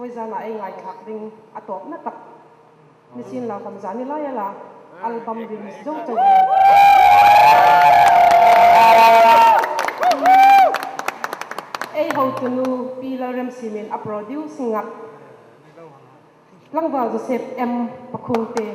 voi ra na ai ngai thak ding atop na tak machine la kam zani la ya la album release do chang ai ho tunu pilarem simen a produce singat langwa Joseph M Pakhuongte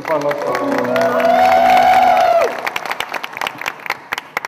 Vamos.